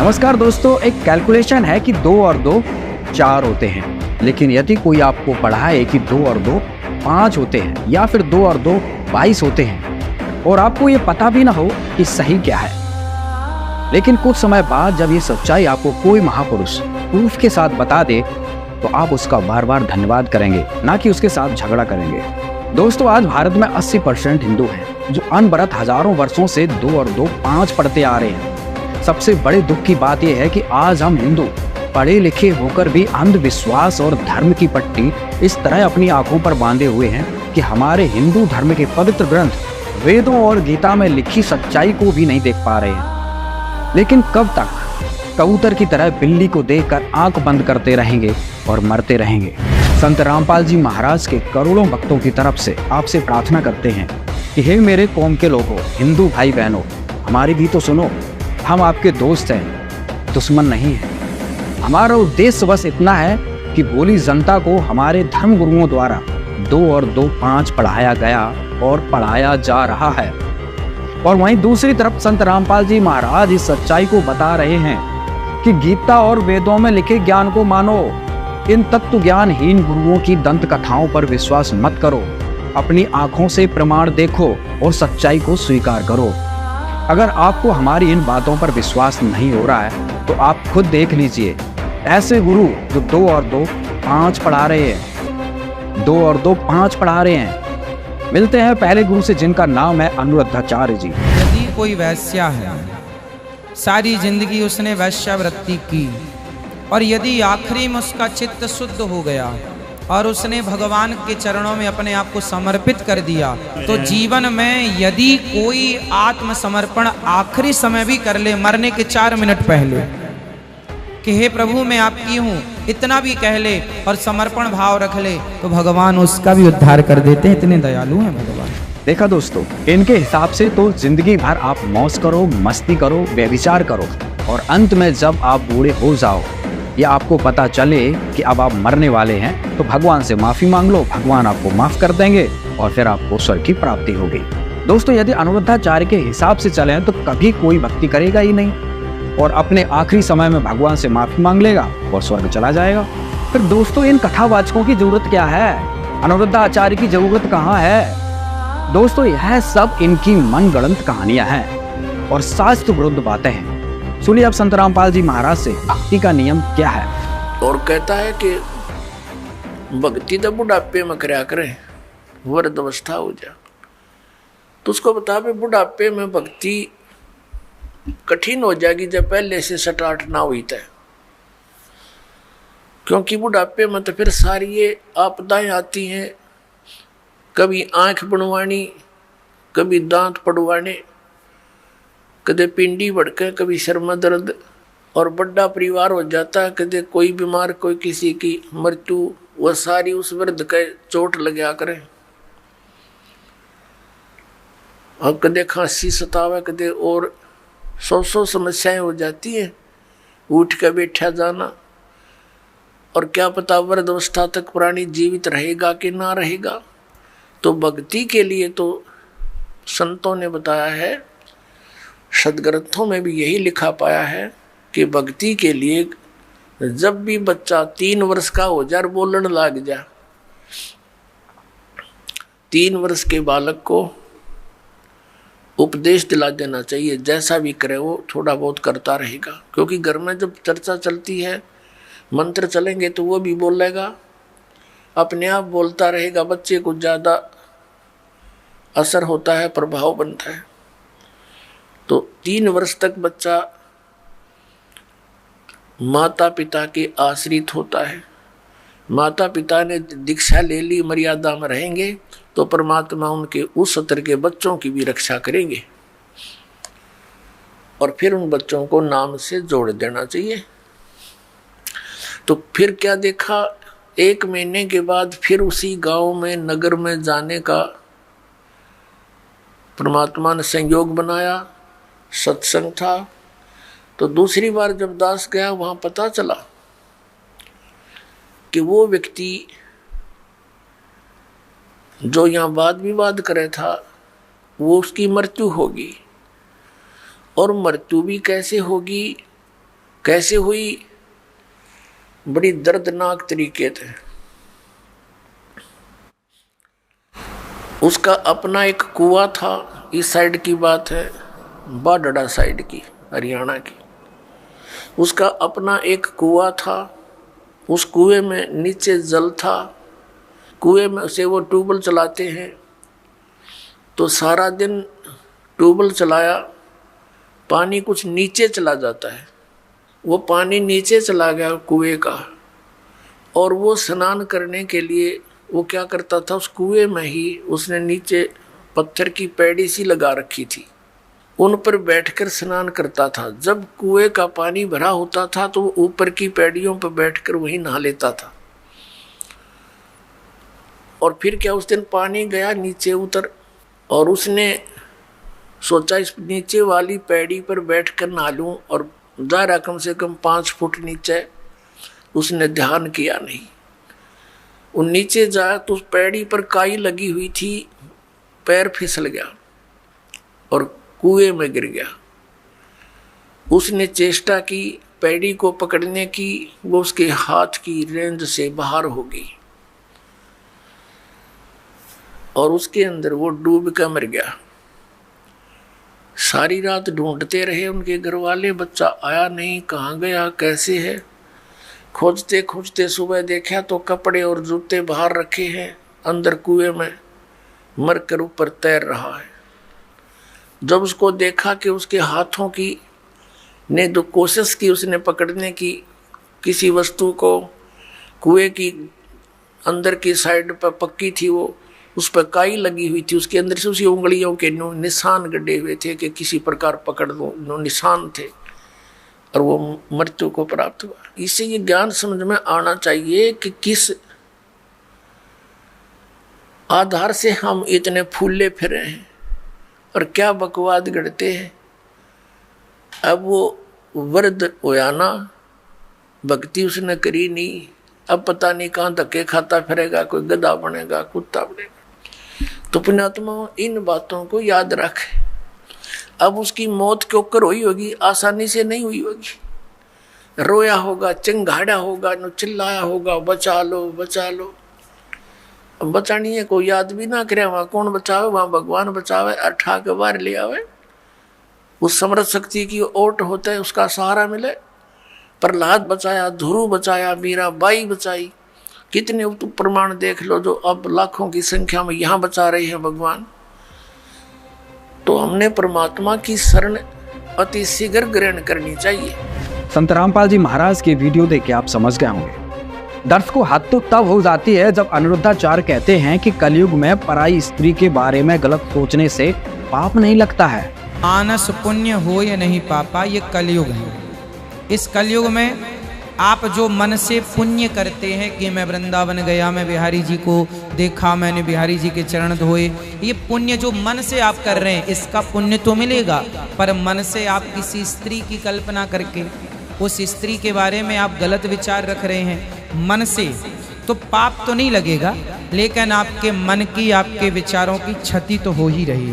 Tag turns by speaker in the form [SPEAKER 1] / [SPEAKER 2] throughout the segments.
[SPEAKER 1] नमस्कार दोस्तों, एक कैलकुलेशन है कि 2 और 2 4 होते हैं। लेकिन यदि कोई आपको पढ़ाए कि 2 और 2 5 होते हैं या फिर 2 और 2 22 होते हैं और आपको ये पता भी ना हो कि सही क्या है, लेकिन कुछ समय बाद जब ये सच्चाई आपको कोई महापुरुष प्रूफ के साथ बता दे तो आप उसका बार बार धन्यवाद करेंगे, ना कि उसके साथ झगड़ा करेंगे। दोस्तों, आज भारत में 80% हिंदू हैं जो अनवरत हजारों वर्षों से 2 और 2 5 पढ़ते आ रहे हैं। सबसे बड़े दुख की बात यह है कि आज हम हिंदू पढ़े लिखे होकर भी अंधविश्वास और धर्म की पट्टी इस तरह अपनी आंखों पर बांधे हुए हैं कि हमारे हिंदू धर्म के पवित्र ग्रंथ वेदों और गीता में लिखी सच्चाई को भी नहीं देख पा रहे हैं। लेकिन कब तक कबूतर की तरह बिल्ली को देखकर आंख बंद करते रहेंगे और मरते रहेंगे। संत रामपाल जी महाराज के करोड़ों भक्तों की तरफ से आपसे प्रार्थना करते हैं कि हे मेरे कौम के लोगों, हिंदू भाई बहनों, हमारी भी तो सुनो। हम आपके दोस्त हैं, दुश्मन नहीं हैं। हमारा उद्देश्य बस इतना है कि भोली जनता को हमारे धर्म गुरुओं द्वारा 2 और 2 5 पढ़ाया गया और पढ़ाया जा रहा है। और वहीं दूसरी तरफ संत रामपाल जी महाराज इस सच्चाई को बता रहे हैं कि गीता और वेदों में लिखे ज्ञान को मानो, इन तत्व ज्ञानहीन गुरुओं की दंत कथाओं पर विश्वास मत करो, अपनी आंखों से प्रमाण देखो और सच्चाई को स्वीकार करो। अगर आपको हमारी इन बातों पर विश्वास नहीं हो रहा है तो आप खुद देख लीजिए ऐसे गुरु जो 2 और 2 5 पढ़ा रहे हैं, 2 और 2 5 पढ़ा रहे हैं। मिलते हैं पहले गुरु से जिनका नाम है अनुरुद्धाचार्य जी।
[SPEAKER 2] यदि कोई वैश्या है, सारी जिंदगी उसने वैश्यावृत्ति की और यदि आखिरी में उसका चित्त शुद्ध हो गया और उसने भगवान के चरणों में अपने आप को समर्पित कर दिया, तो जीवन में यदि कोई आत्मसमर्पण आखिरी समय भी कर ले, मरने के 4 मिनट पहले, कि हे प्रभु मैं आपकी हूँ, इतना भी कह ले और समर्पण भाव रख ले, तो भगवान उसका भी उद्धार कर देते हैं। इतने दयालु हैं भगवान।
[SPEAKER 1] देखा दोस्तों, इनके हिसाब से तो जिंदगी भर आप मौज करो, मस्ती करो, व्यभिचार करो और अंत में जब आप बूढ़े हो जाओ या आपको पता चले कि अब आप मरने वाले हैं तो भगवान से माफी मांग लो, भगवान आपको माफ कर देंगे और फिर आपको स्वर्ग की प्राप्ति होगी। दोस्तों, यदि अनुरुद्धाचार्य के हिसाब से चलें तो कभी कोई भक्ति करेगा ही नहीं और अपने आखिरी समय में भगवान से माफी मांग लेगा और स्वर्ग चला जाएगा। फिर दोस्तों, इन कथावाचकों की जरूरत क्या है? अनुरुद्धाचार्य की जरूरत कहाँ है? दोस्तों, यह सब इनकी मनगढ़ंत कहानियां हैं और शास्त्र विरुद्ध बातें हैं। सुनिए अब संत रामपाल जी महाराज से भक्ति का नियम क्या है।
[SPEAKER 3] और कहता है कि भक्ति तो बुढ़ापे में करया करे, वृद्ध अवस्था हो जा। तो उसको बता भी बुढ़ापे में भक्ति कठिन हो जाएगी जब पहले से स्टार्ट ना हुई तय, क्योंकि बुढ़ापे में तो फिर सारी ये आपदाएं आती हैं, कभी आंख बनवानी, कभी दांत पड़वाने, कदे पिंडी भड़के, कभी सिर में दर्द और बड़ा परिवार हो जाता है। कदे कोई बीमार, कोई किसी की मृत्यु, वह सारी उस वृद्ध के चोट लगा करे। और कदे खांसी सतावे, कदे और 100 समस्याएं हो जाती हैं, उठ के बैठा जाना। और क्या पता वृद्ध अवस्था तक प्राणी जीवित रहेगा कि ना रहेगा। तो भक्ति के लिए तो संतों ने बताया है, सदग्रंथों में भी यही लिखा पाया है कि भक्ति के लिए जब भी बच्चा 3 वर्ष का हो जाए, बोलने लग जा, 3 वर्ष के बालक को उपदेश दिला देना चाहिए। जैसा भी करे वो थोड़ा बहुत करता रहेगा, क्योंकि घर में जब चर्चा चलती है, मंत्र चलेंगे तो वो भी बोलेगा, अपने आप बोलता रहेगा। बच्चे को ज़्यादा असर होता है, प्रभाव बनता है। तो 3 वर्ष तक बच्चा माता पिता के आश्रित होता है। माता पिता ने दीक्षा ले ली, मर्यादा में रहेंगे तो परमात्मा उनके उस स्तर के बच्चों की भी रक्षा करेंगे और फिर उन बच्चों को नाम से जोड़ देना चाहिए। तो फिर क्या देखा, 1 महीने के बाद फिर उसी गांव में, नगर में जाने का परमात्मा ने संयोग बनाया। सत्संग था। तो दूसरी बार जब दास गया, वहां पता चला कि वो व्यक्ति जो यहाँ वाद विवाद करे था, वो उसकी मृत्यु होगी। और मृत्यु भी कैसे होगी, कैसे हुई? बड़ी दर्दनाक तरीके थे। उसका अपना एक कुआं था, इस साइड की बात है, बाडड़ा साइड की, हरियाणा की। उसका अपना एक कुआं था, उस कुएं में नीचे जल था। कुएं में से वो ट्यूबवेल चलाते हैं, तो सारा दिन ट्यूबवेल चलाया, पानी कुछ नीचे चला जाता है। वो पानी नीचे चला गया कुएं का, और वो स्नान करने के लिए वो क्या करता था, उस कुएं में ही उसने नीचे पत्थर की पैड़ी सी लगा रखी थी, उन पर बैठकर स्नान करता था। जब कुएं का पानी भरा होता था तो वो ऊपर की पैड़ियों पर बैठकर वहीं नहा लेता था। और फिर क्या, उस दिन पानी गया नीचे उतर, और उसने सोचा इस नीचे वाली पैड़ी पर बैठकर नहा लूं, और दायरा कम से कम 5 फुट नीचे। उसने ध्यान किया नहीं, वो नीचे जाया तो उस पैड़ी पर काई लगी हुई थी, पैर फिसल गया और कुएं में गिर गया। उसने चेष्टा की पैड़ी को पकड़ने की, वो उसके हाथ की रेंज से बाहर हो गई और उसके अंदर वो डूब कर मर गया। सारी रात ढूंढते रहे उनके घर वाले, बच्चा आया नहीं, कहाँ गया, कैसे है। खोजते खोजते सुबह देखा तो कपड़े और जूते बाहर रखे हैं, अंदर कुएं में मरकर ऊपर तैर रहा है। जब उसको देखा कि उसके हाथों की ने जो कोशिश की उसने पकड़ने की किसी वस्तु को, कुएं की अंदर की साइड पर पक्की थी वो, उस पर काई लगी हुई थी, उसके अंदर से उसी उंगलियों के निशान गड्ढे हुए थे कि किसी प्रकार पकड़ दो, निशान थे, और वो मृत्यु को प्राप्त हुआ। इससे ये ज्ञान समझ में आना चाहिए कि किस आधार से हम इतने फूले फिरे हैं और क्या बकवाद गढ़ते हैं। अब वो वृद्ध होया ना, भक्ति उसने करी नहीं, अब पता नहीं कहाँ धक्के खाता फिरेगा, कोई गधा बनेगा, कुत्ता बनेगा। तो पुण्यात्मा इन बातों को याद रखे। अब उसकी मौत क्यों कर हुई होगी, आसानी से नहीं हुई होगी। रोया होगा, चिंगाड़ा होगा, चिल्लाया होगा, बचा लो बचा लो। अब बचानी है, कोई याद भी ना करे, वहां कौन बचावे, वहां भगवान बचावे, अठा के बाहर ले आवे। उस समर्थ शक्ति की ओट होता है, उसका सहारा मिले। प्रहलाद बचाया, ध्रुव बचाया, मीराबाई बचाई, कितने प्रमाण देख लो जो अब लाखों की संख्या में यहाँ बचा रहे हैं भगवान। तो हमने परमात्मा की शरण अति शीघ्र ग्रहण करनी चाहिए।
[SPEAKER 1] संत रामपाल जी महाराज के वीडियो देख के आप समझ गए होंगे, दर्द को हद तो तब हो जाती है जब अनिरुद्धाचार्य कहते हैं कि कलयुग में पराई स्त्री के बारे में गलत सोचने से पाप नहीं लगता है।
[SPEAKER 2] मानस पुण्य हो या नहीं पापा, ये कलयुग है। इस कलयुग में आप जो मन से पुण्य करते हैं कि मैं वृंदावन गया, मैं बिहारी जी को देखा, मैंने बिहारी जी के चरण धोए, ये पुण्य जो मन से आप कर रहे हैं इसका पुण्य तो मिलेगा। पर मन से आप किसी स्त्री की कल्पना करके उस स्त्री के बारे में आप गलत विचार रख रहे हैं मन से, तो पाप तो नहीं लगेगा, लेकिन आपके मन की, आपके विचारों की क्षति तो हो ही रही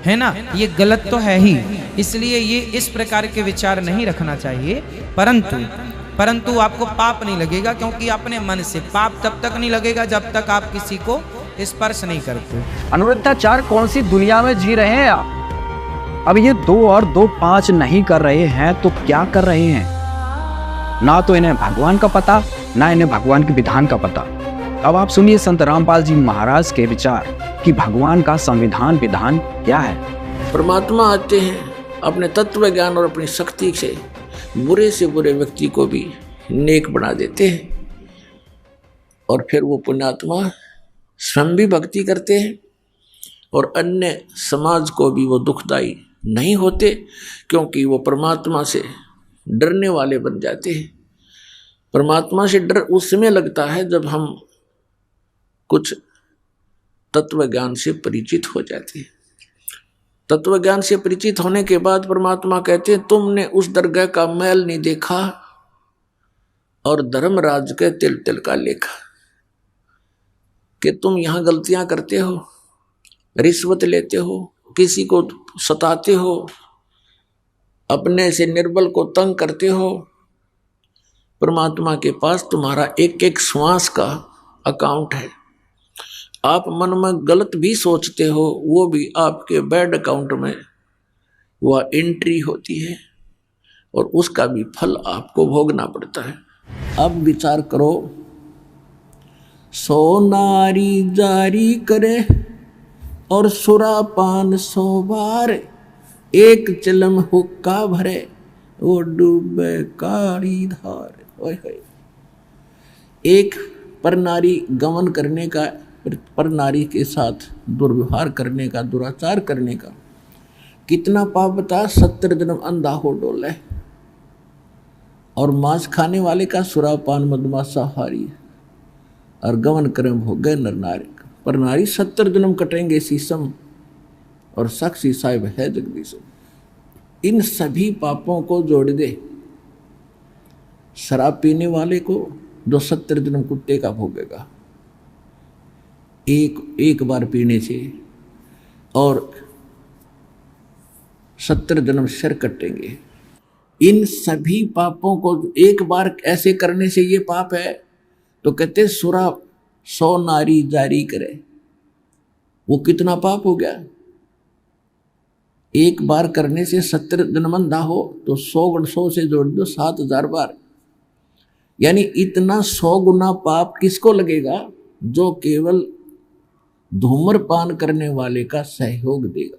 [SPEAKER 2] है ना। ये गलत तो है ही, इसलिए ये इस प्रकार के विचार नहीं रखना चाहिए। परंतु आपको पाप नहीं लगेगा, क्योंकि अपने मन से। पाप तब तक नहीं लगेगा जब तक आप किसी को स्पर्श नहीं करते।
[SPEAKER 1] अनिरुद्धाचार्य कौन सी दुनिया में जी रहे हैं आप? अब ये 2 और 2 5 नहीं कर रहे हैं तो क्या कर रहे हैं? ना तो इन्हें भगवान का पता, ना इन्हें भगवान के विधान का पता। अब आप सुनिए संत रामपाल जी महाराज के विचार कि भगवान का संविधान विधान क्या है।
[SPEAKER 3] परमात्मा आते हैं अपने तत्व ज्ञान और अपनी शक्ति से बुरे से बुरे व्यक्ति को भी नेक बना देते हैं, और फिर वो पुण्यात्मा स्वयं भी भक्ति करते हैं और अन्य समाज को भी वो दुखदाई नहीं होते, क्योंकि वो परमात्मा से डरने वाले बन जाते हैं। परमात्मा से डर उस समय लगता है जब हम कुछ तत्व ज्ञान से परिचित हो जाते हैं। तत्व ज्ञान से परिचित होने के बाद परमात्मा कहते हैं तुमने उस दरगाह का मैल नहीं देखा और धर्मराज के तिल तिल का लेखा, कि तुम यहां गलतियां करते हो, रिश्वत लेते हो, किसी को सताते हो, अपने से निर्बल को तंग करते हो, परमात्मा के पास तुम्हारा एक एक श्वास का अकाउंट है। आप मन में गलत भी सोचते हो, वो भी आपके बैड अकाउंट में वह एंट्री होती है और उसका भी फल आपको भोगना पड़ता है। अब विचार करो, सो नारी जारी करे और सुरापान 100 बार, एक चिलम हुक्का भरे वो डूबे काली धार। ओए होए, एक पर नारी गमन करने का, पर नारी के साथ दुर्व्यवहार करने का, दुराचार करने का कितना पाप बता। 70 जन्म अंधा हो डोले। और मांस खाने वाले का सुरापान मधुमासा हारी और गमन कर्म हो गए नर नारी। पर नारी 70 जन्म कटेंगे शीशम और साक्षी साहिब है जगदीशम। इन सभी पापों को जोड़ दे। शराब पीने वाले को जो 70 जन्म कुत्ते का भोगेगा एक बार पीने से, और 70 जन्म सिर कटेंगे। इन सभी पापों को एक बार ऐसे करने से ये पाप है, तो कहते सुरा 100 नारी जारी करे, वो कितना पाप हो गया। एक बार करने से 70 जन्म अंधा हो तो 100 से जोड़ दो 7000 बार, यानी इतना 100 गुना पाप किसको लगेगा, जो केवल धूम्रपान करने वाले का सहयोग देगा।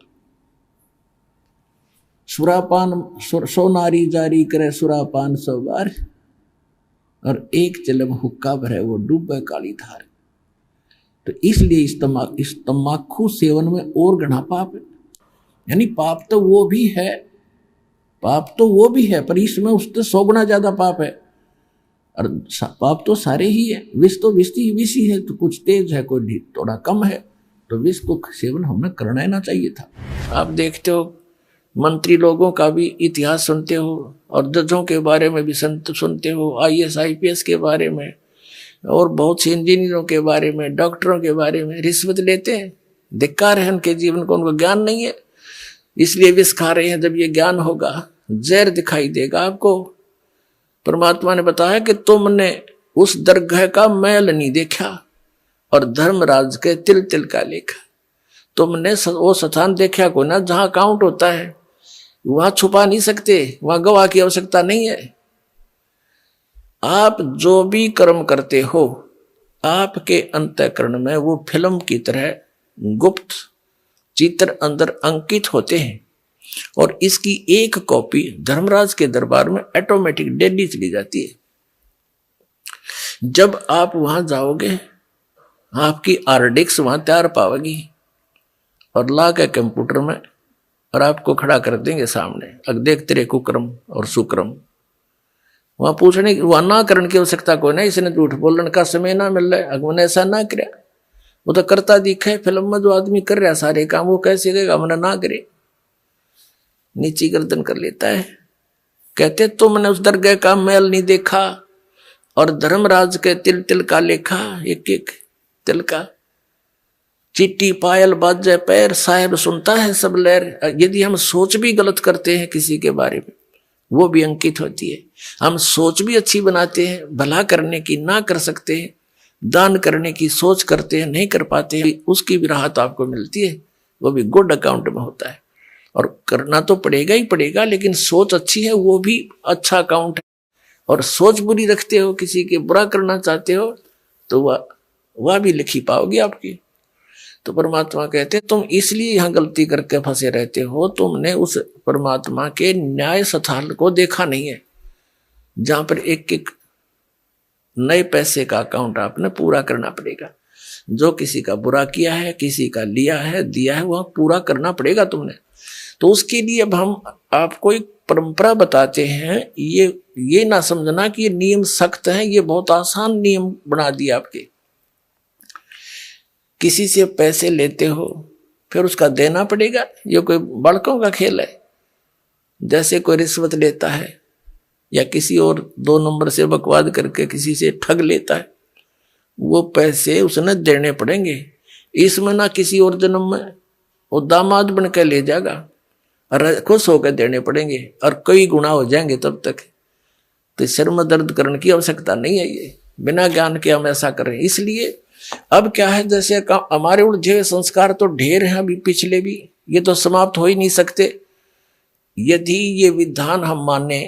[SPEAKER 3] सुरापान 100 नारी जारी करे सुरापान 100 बार, और एक चिलम हुक्का भरे वो डूबे काली धार। तो इसलिए इस तम्बाकू सेवन में और घना पाप है। यानी पाप तो वो भी है, पर इसमें उससे 100 गुना ज्यादा पाप है। और पाप तो सारे ही है, विष तो विष ही है, तो कुछ तेज है कोई थोड़ा कम है, तो विष को सेवन हमने करना ही ना चाहिए था। आप देखते हो मंत्री लोगों का भी इतिहास सुनते हो, और जजों के बारे में भी सुनते हो, IAS IPS के बारे में, और बहुत से इंजीनियरों के बारे में, डॉक्टरों के बारे में। रिश्वत लेते हैं, धिक्कार है उनके जीवन को, उनको ज्ञान नहीं है इसलिए विष खा रहे हैं। जब ये ज्ञान होगा जहर दिखाई देगा आपको। परमात्मा ने बताया कि तुमने उस दरगाह का मैल नहीं देखा और धर्मराज के तिल तिल का लेखा। तुमने वो स्थान देखा को ना जहां काउंट होता है, वहां छुपा नहीं सकते, वहां गवाह की आवश्यकता नहीं है। आप जो भी कर्म करते हो, आपके अंतःकरण में वो फिल्म की तरह गुप्त चित्र अंदर अंकित होते हैं, और इसकी एक कॉपी धर्मराज के दरबार में ऑटोमेटिक डेली चली जाती है। जब आप वहां जाओगे, आपकी आरडिक्स वहां तैयार पाओगी, और ला के कंप्यूटर में और आपको खड़ा कर देंगे सामने, अब देख तेरे कुक्रम और सुक्रम। वहां पूछने की, वहां ना करने की आवश्यकता कोई नहीं। इसने झूठ बोलने का समय ना मिल रहा है, अगमन ऐसा ना करे, वो तो करता दिखा है। फिल्म में जो आदमी कर रहा है सारे काम, वो कैसे करेगा मैंने ना करे, नीची गर्दन कर लेता है। कहते तुमने उस दरगाह का मैल नहीं देखा और धर्मराज के तिल तिल का लेखा, एक एक तिल का। चिट्टी पायल बाजे पैर, साहेब सुनता है सब लहर। यदि हम सोच भी गलत करते हैं किसी के बारे में, वो भी अंकित होती है। हम सोच भी अच्छी बनाते हैं, भला करने की ना कर सकते हैं, दान करने की सोच करते हैं, नहीं कर पाते हैं, उसकी भी राहत आपको मिलती है, वो भी गुड अकाउंट में होता है। और करना तो पड़ेगा ही पड़ेगा, लेकिन सोच अच्छी है वो भी अच्छा अकाउंट है। और सोच बुरी रखते हो, किसी के बुरा करना चाहते हो, तो वह भी लिखी पाओगी आपकी। तो परमात्मा कहते तुम इसलिए यहां गलती करके फंसे रहते हो, तुमने उस परमात्मा के न्याय स्थल को देखा नहीं है, जहां पर एक एक नए पैसे का अकाउंट आपने पूरा करना पड़ेगा। जो किसी का बुरा किया है, किसी का लिया है, दिया है, वह पूरा करना पड़ेगा तुमने। तो उसके लिए अब हम आपको एक परंपरा बताते हैं। ये ना समझना कि ये नियम सख्त हैं, ये बहुत आसान नियम बना दिए आपके। किसी से पैसे लेते हो फिर उसका देना पड़ेगा, ये कोई बड़कों का खेल है। जैसे कोई रिश्वत लेता है या किसी और 2 नंबर से बकवाद करके किसी से ठग लेता है, वो पैसे उसने देने पड़ेंगे। इसमें ना किसी और जन्म में वो दामाद बन के ले जाएगा और खुश होकर देने पड़ेंगे, और कई गुना हो जाएंगे तब तक। तो सिर में दर्द करने की आवश्यकता नहीं है। ये बिना ज्ञान के हम ऐसा करें। इसलिए अब क्या है, जैसे हमारे उलझे हुए संस्कार तो ढेर हैं अभी पिछले भी, ये तो समाप्त हो ही नहीं सकते। यदि ये विधान हम माने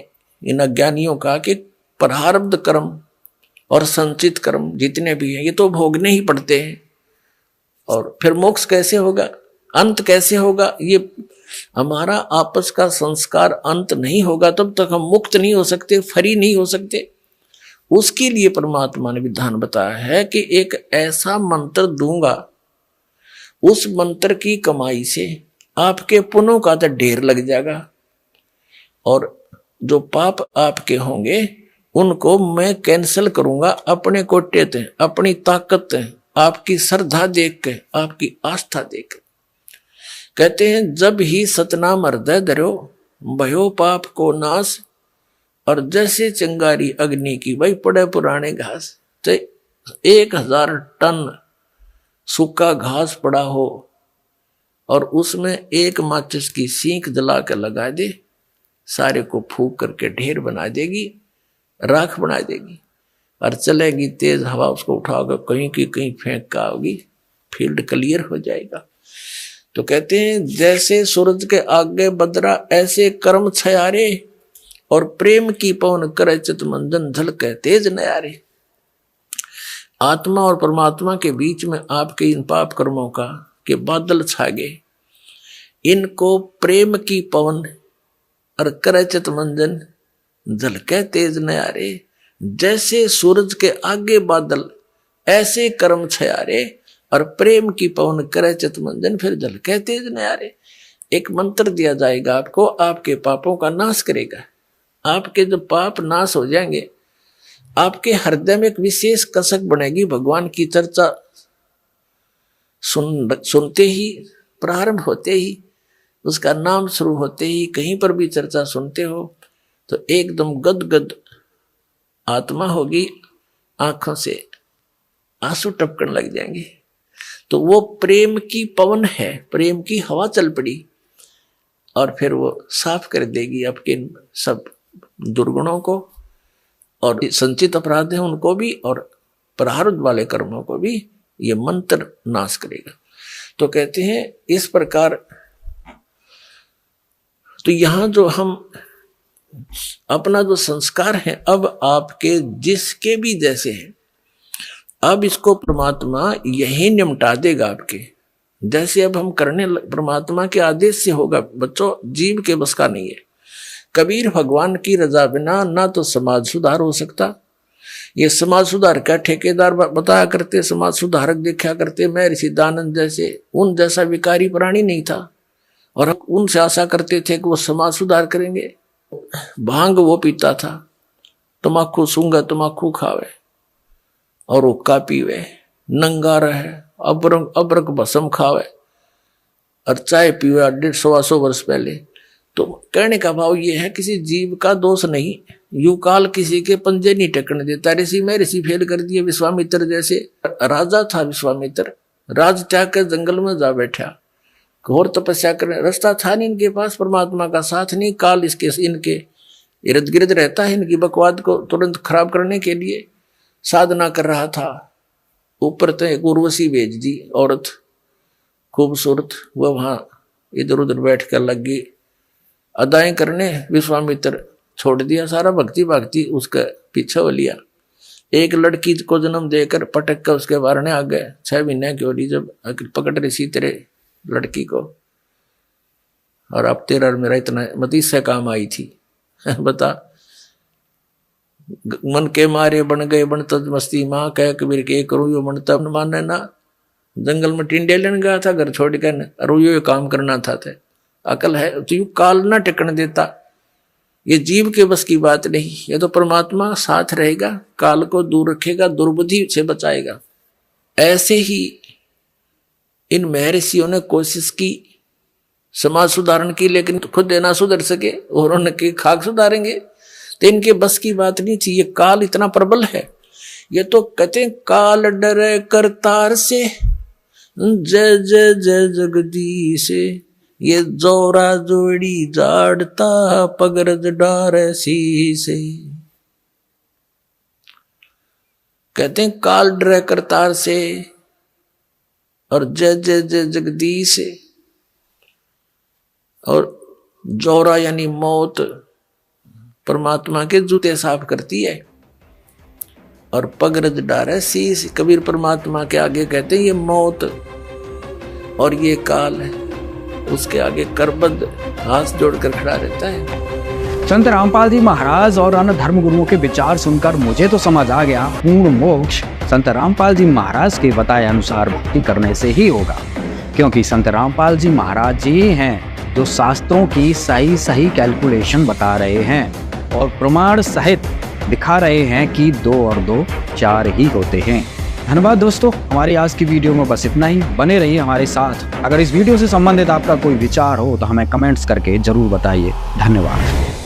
[SPEAKER 3] इन अज्ञानियों का कि प्रारब्ध कर्म और संचित कर्म जितने भी हैं ये तो भोगने ही पड़ते हैं, और फिर मोक्ष कैसे होगा, अंत कैसे होगा? ये हमारा आपस का संस्कार अंत नहीं होगा तब तक हम मुक्त नहीं हो सकते, फ्री नहीं हो सकते। उसके लिए परमात्मा ने विधान बताया है कि एक ऐसा मंत्र दूंगा, उस मंत्र की कमाई से आपके पुण्यों का तो ढेर लग जाएगा, और जो पाप आपके होंगे उनको मैं कैंसिल करूंगा अपने कोटे ते, अपनी ताकत ते, आपकी श्रद्धा देख के, आपकी आस्था देख के। कहते हैं जब ही सतनाम हृदय धरो भयो पाप को नाश, और जैसे चिंगारी अग्नि की भाई पड़े पुराने घास, तो 1000 टन सूखा घास पड़ा हो और उसमें एक माचिस की सीख जला के लगा दे, सारे को फूक करके ढेर बना देगी, राख बना देगी, और चलेगी तेज हवा उसको उठाकर कहीं की कहीं फेंक का होगी, फील्ड क्लियर हो जाएगा। तो कहते हैं जैसे सूरज के आगे बदरा ऐसे कर्म छयारे, और प्रेम की पवन करे चित मंजन झलके तेज नयारे। आत्मा और परमात्मा के बीच में आपके इन पाप कर्मों का के बादल छा गए, इनको प्रेम की पवन और करे चित मंजन झलके तेज नयारे। जैसे सूरज के आगे बादल ऐसे कर्म छयारे, और प्रेम की पवन करे चित मंजन फिर झलके तेज नयारे। एक मंत्र दिया जाएगा आपको, आपके पापों का नाश करेगा। आपके जो पाप नाश हो जाएंगे, आपके हृदय में एक विशेष कसक बनेगी। भगवान की चर्चा सुनते ही, प्रारंभ होते ही, उसका नाम शुरू होते ही, कहीं पर भी चर्चा सुनते हो तो एकदम गदगद आत्मा होगी, आंखों से आंसू टपकने लग जाएंगे। तो वो प्रेम की पवन है, प्रेम की हवा चल पड़ी, और फिर वो साफ कर देगी आपके सब दुर्गुणों को, और संचित अपराध है उनको भी, और प्रारब्ध वाले कर्मों को भी ये मंत्र नाश करेगा। तो कहते हैं इस प्रकार, तो यहां जो हम अपना जो संस्कार है अब आपके जिसके भी जैसे हैं, अब इसको परमात्मा यही निमटा देगा आपके जैसे। अब हम करने परमात्मा के आदेश से होगा बच्चों, जीव के बस का नहीं है। कबीर भगवान की रजा बिना ना तो समाज सुधार हो सकता। ये समाज सुधार का ठेकेदार बताया करते, समाज सुधारक देखा करते, मैं ऋषि दानंद जैसे, उन जैसा विकारी प्राणी नहीं था, और हम उनसे आशा करते थे कि वो समाज सुधार करेंगे। भांग वो पीता था, तमाकू सूंगा तमाकू खावे और हुक्का पीवे, नंगा रहे, अबरक भस्म खावे और चाय पीवे 150 वर्ष पहले। तो कहने का भाव ये है किसी जीव का दोष नहीं, यू काल किसी के पंजे नहीं टेकने देता। ऋषि में ऋषि फेल कर दिए। विश्वामित्र जैसे राजा था, विश्वामित्र राज त्याग कर जंगल में जा बैठा, घोर तपस्या करने, रास्ता था नहीं इनके पास, परमात्मा का साथ नहीं, काल इसके इनके इर्द गिर्द रहता है, इनकी बकवाद को तुरंत खराब करने के लिए साधना कर रहा था। ऊपर तो एक उर्वशी भेज दी औरत खूबसूरत, वह वहां इधर उधर बैठ कर लग गई अदाएं करने। विश्वामित्र छोड़ दिया सारा, भक्ति भक्ति उसका पीछे हो लिया। एक लड़की को जन्म देकर पटक कर उसके बारने आ गए। 6 महीने की होली जब पकड़ रही तेरे लड़की को, और अब तेरा और मेरा इतना मती से काम आई थी बता। मन के मारे बन गए बन तज मस्ती माँ, कह कबीर के करूँ यो मन तब माने ना। जंगल में टिंडे लेने गया था घर छोड़ कर, और यो काम करना था। अकल है तो यू काल ना टिकने देता। ये जीव के बस की बात नहीं, ये तो परमात्मा साथ रहेगा, काल को दूर रखेगा, दुर्बुद्धि से बचाएगा। ऐसे ही इन महर्षियों ने कोशिश की समाज सुधारण की, लेकिन खुद ना सुधर सके और उनके खाक सुधारेंगे तो इनके बस की बात नहीं थी। ये काल इतना प्रबल है। ये तो कहते हैं काल डरे करतार से, जय जय जय जगदीश, ये जोरा जोड़ी जाड़ता पगरज डार सी से। कहते हैं काल डरे करतार से और जय जय जय जगदीश से, और जोरा यानी मौत परमात्मा के जूते साफ करती है, और पगरज डारे शीश, कबीर परमात्मा के आगे कहते हैं ये मौत और ये काल है, उसके आगे करबद्ध हाथ जोड़कर खड़ा रहता है।
[SPEAKER 1] संत रामपाल जी महाराज और अन्य धर्म गुरुओं के विचार सुनकर मुझे तो समझ आ गया, पूर्ण मोक्ष संत रामपाल जी महाराज के बताए अनुसार भक्ति करने से ही होगा, क्योंकि संत रामपाल जी महाराज जी हैं जो शास्त्रों की सही सही कैलकुलेशन बता रहे हैं और प्रमाण सहित दिखा रहे हैं कि 2 और 2 4 ही होते हैं। धन्यवाद दोस्तों, हमारी आज की वीडियो में बस इतना ही। बने रहिए हमारे साथ। अगर इस वीडियो से संबंधित आपका कोई विचार हो तो हमें कमेंट्स करके जरूर बताइए। धन्यवाद।